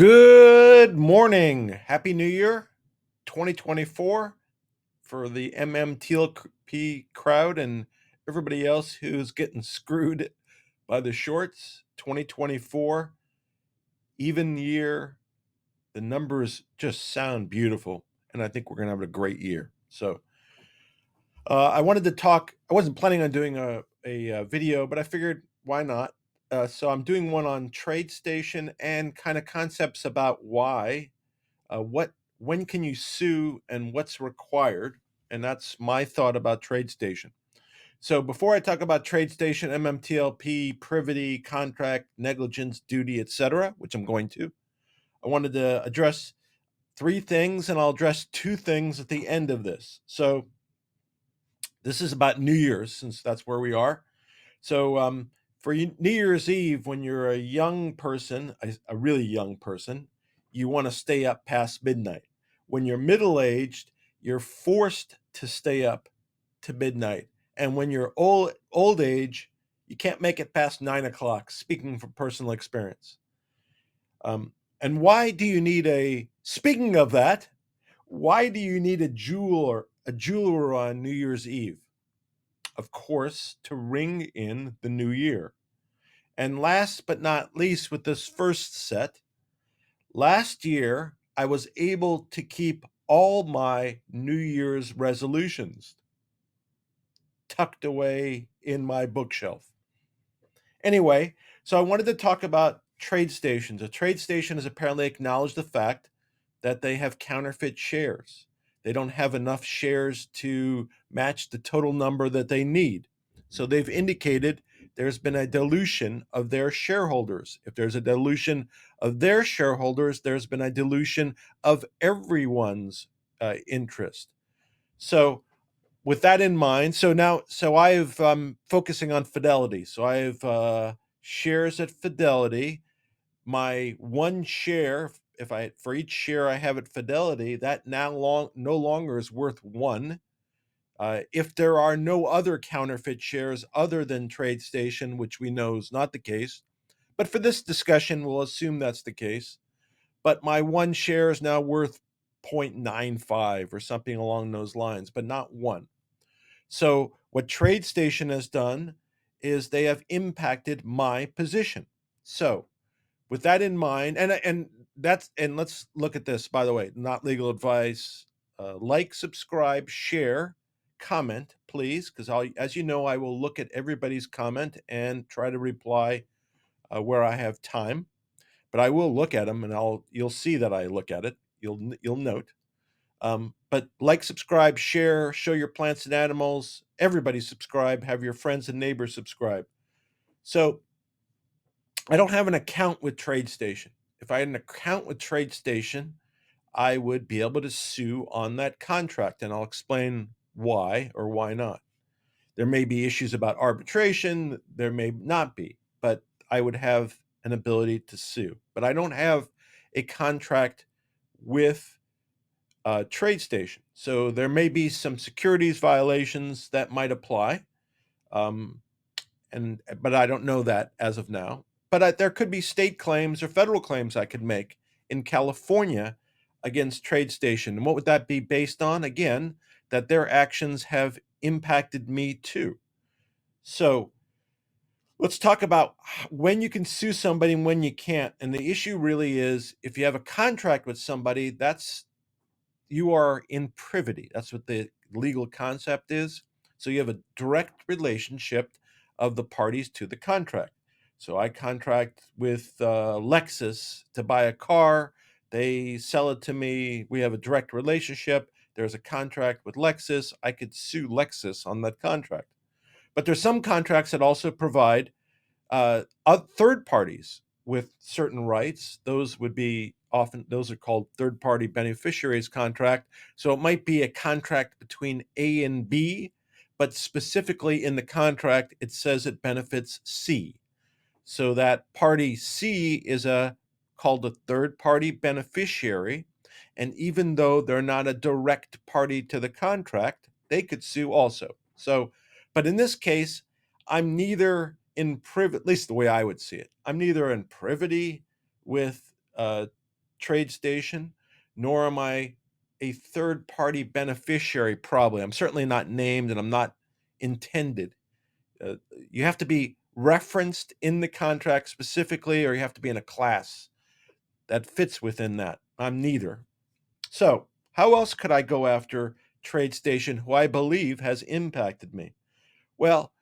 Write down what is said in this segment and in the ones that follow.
Good morning. Happy New Year 2024 for the MMTLP crowd and everybody else who's getting screwed by the shorts. 2024, even year. The numbers just sound beautiful, and I think we're going to have a great year. So, I wanted to talk. I wasn't planning on doing a video, but I figured why not? So, I'm doing one on TradeStation and kind of concepts about why what when can you sue and what's required, and that's my thought about TradeStation. So before I talk about TradeStation, MMTLP, privity, contract, negligence, duty, etc., which I'm going to, I wanted to address three things, and I'll address two things at the end of this. So this is about New Year's, since that's where we are. So for New Year's Eve, when you're a young person, a really young person, you want to stay up past midnight. When you're middle-aged, you're forced to stay up to midnight. And when you're old age, you can't make it past 9 o'clock, speaking from personal experience. And why do you need speaking of that, why do you need a jeweler on New Year's Eve? Of course, to ring in the new year. And last but not least, with this first set, last year I was able to keep all my New Year's resolutions tucked away in my bookshelf. Anyway, so I wanted to talk about trade stations. A trade station has apparently acknowledged the fact that they have counterfeit shares. They don't have enough shares to match the total number that they need. So they've indicated there's been a dilution of their shareholders. If there's a dilution of their shareholders, there's been a dilution of everyone's interest. So with that in mind, so I've focusing on Fidelity. So I have shares at Fidelity. My one share, if I for each share I have at Fidelity, that no longer is worth one. If there are no other counterfeit shares other than TradeStation, which we know is not the case, but for this discussion, we'll assume that's the case. But my one share is now worth 0.95 or something along those lines, but not one. So what TradeStation has done is they have impacted my position. So with that in mind, and let's look at this. By the way, not legal advice. Like, subscribe, share, comment, please, because as you know, I will look at everybody's comment and try to reply where I have time. But I will look at them, and you'll see that I look at it. You'll note. But like, subscribe, share, show your plants and animals. Everybody subscribe. Have your friends and neighbors subscribe. So I don't have an account with TradeStation. If I had an account with TradeStation, I would be able to sue on that contract, and I'll explain why or why not. There may be issues about arbitration, there may not be, but I would have an ability to sue. But I don't have a contract with TradeStation. So there may be some securities violations that might apply. But I don't know that as of now. But there could be state claims or federal claims I could make in California against TradeStation. And what would that be based on? Again, that their actions have impacted me too. So let's talk about when you can sue somebody and when you can't. And the issue really is, if you have a contract with somebody, you are in privity. That's what the legal concept is. So you have a direct relationship of the parties to the contract. So I contract with Lexus to buy a car. They sell it to me. We have a direct relationship. There's a contract with Lexus. I could sue Lexus on that contract. But there's some contracts that also provide third parties with certain rights. Those are called third-party beneficiaries contract. So it might be a contract between A and B, but specifically in the contract, it says it benefits C. So that party C is called a third-party beneficiary. And even though they're not a direct party to the contract, they could sue also. So, but in this case, I'm neither in privity, at least the way I would see it, I'm neither in privity with TradeStation, nor am I a third-party beneficiary, probably. I'm certainly not named, and I'm not intended. Uh, you have to be referenced in the contract specifically, or you have to be in a class that fits within that. I'm neither. So, how else could I go after TradeStation, who I believe has impacted me? Well,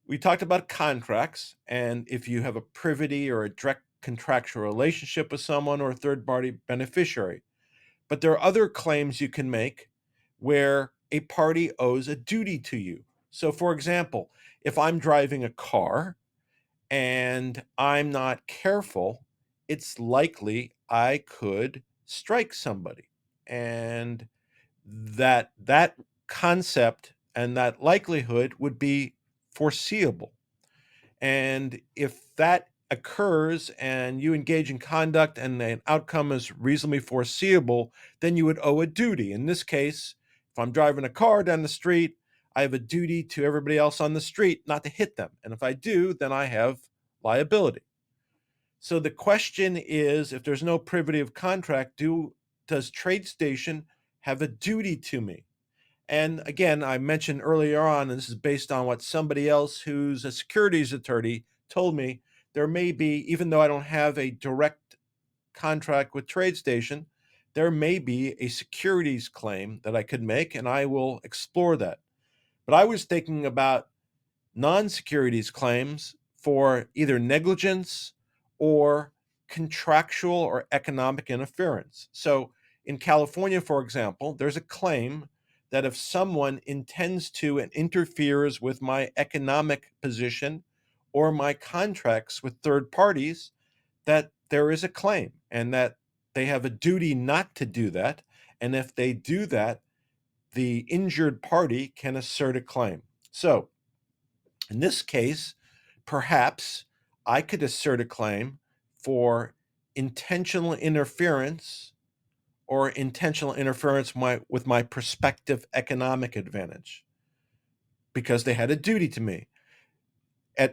we talked about contracts, and if you have a privity or a direct contractual relationship with someone or a third party beneficiary. But there are other claims you can make where a party owes a duty to you. So, for example, if I'm driving a car and I'm not careful, it's likely I could strike somebody. And that concept and that likelihood would be foreseeable. And if that occurs and you engage in conduct and an outcome is reasonably foreseeable, then you would owe a duty. In this case, if I'm driving a car down the street, I have a duty to everybody else on the street not to hit them. And if I do, then I have liability. So the question is, if there's no privity of contract, does TradeStation have a duty to me? And again, I mentioned earlier on, and this is based on what somebody else who's a securities attorney told me, there may be, even though I don't have a direct contract with TradeStation, there may be a securities claim that I could make, and I will explore that. But I was thinking about non-securities claims for either negligence or contractual or economic interference. So in California, for example, there's a claim that if someone intends to and interferes with my economic position or my contracts with third parties, that there is a claim and that they have a duty not to do that. And if they do that, the injured party can assert a claim. So in this case, perhaps I could assert a claim for intentional interference or intentional interference with my prospective economic advantage because they had a duty to me.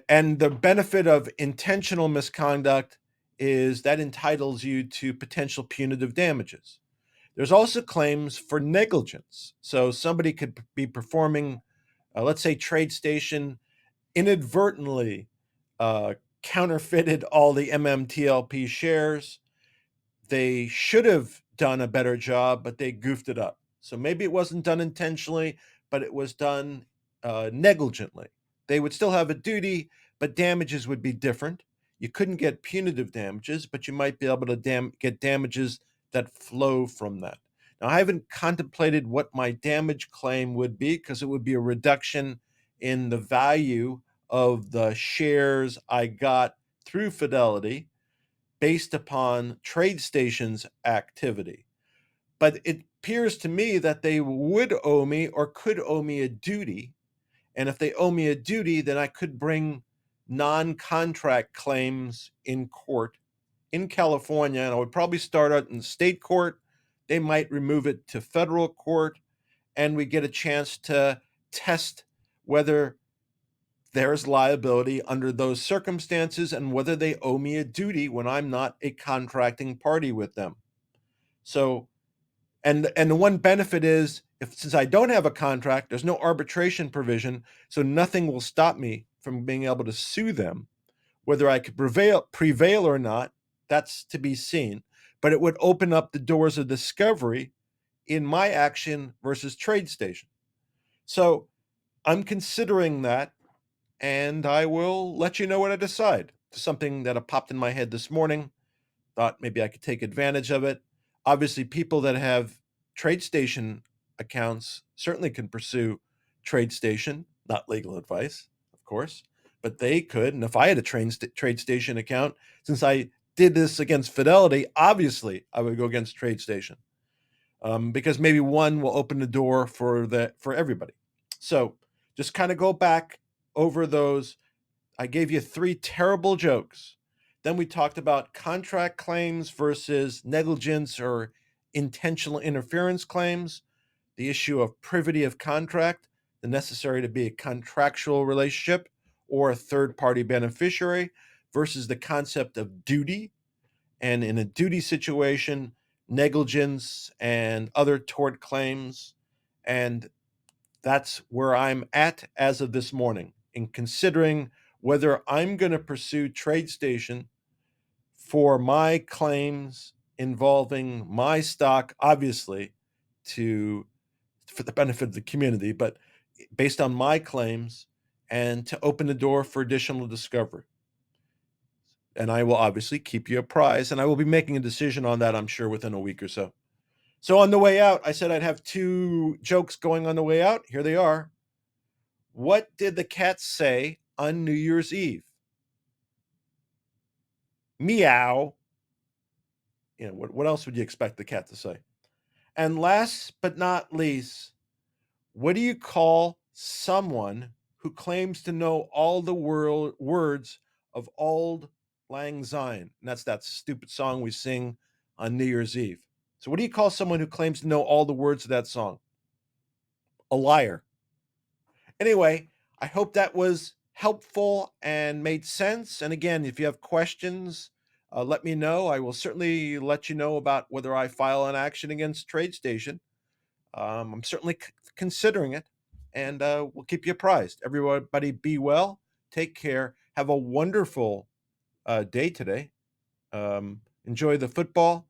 And the benefit of intentional misconduct is that entitles you to potential punitive damages. There's also claims for negligence. So somebody could be performing, let's say, TradeStation inadvertently counterfeited all the MMTLP shares. They should have done a better job, but they goofed it up. So maybe it wasn't done intentionally, but it was done negligently. They would still have a duty, but damages would be different. You couldn't get punitive damages, but you might be able to get damages that flow from that. Now, I haven't contemplated what my damage claim would be because it would be a reduction in the value of the shares I got through Fidelity based upon TradeStation's activity. But it appears to me that they would owe me or could owe me a duty. And if they owe me a duty, then I could bring non-contract claims in court in California. And I would probably start out in state court. They might remove it to federal court, and we get a chance to test whether there's liability under those circumstances and whether they owe me a duty when I'm not a contracting party with them. So, and the one benefit is since I don't have a contract, there's no arbitration provision, so nothing will stop me from being able to sue them. Whether I could prevail or not, that's to be seen. But it would open up the doors of discovery in my action versus TradeStation. So I'm considering that, and I will let you know what I decide. Something that popped in my head this morning. Thought maybe I could take advantage of it. Obviously, people that have TradeStation accounts certainly can pursue TradeStation, not legal advice, of course, but they could. And if I had a TradeStation account, since I did this against Fidelity, obviously I would go against TradeStation because maybe one will open the door for everybody. So just kind of go back over those. I gave you 3 terrible jokes. Then we talked about contract claims versus negligence or intentional interference claims, the issue of privity of contract, the necessary to be a contractual relationship or a third party beneficiary versus the concept of duty and in a duty situation, negligence and other tort claims. And that's where I'm at as of this morning in considering whether I'm going to pursue TradeStation for my claims involving my stock, obviously, to for the benefit of the community, but based on my claims and to open the door for additional discovery. And I will obviously keep you apprised, and I will be making a decision on that, I'm sure, within a week or so. So on the way out, I said I'd have 2 jokes going on the way out. Here they are. What did the cat say on New Year's Eve? Meow. What else would you expect the cat to say? And last but not least, what do you call someone who claims to know all the words of Auld Lang Syne? And that's that stupid song we sing on New Year's Eve. So what do you call someone who claims to know all the words of that song? A liar. Anyway, I hope that was helpful and made sense. And again, if you have questions, let me know. I will certainly let you know about whether I file an action against TradeStation. I'm certainly considering it, and we'll keep you apprised. Everybody, be well. Take care. Have a wonderful day today. Enjoy the football.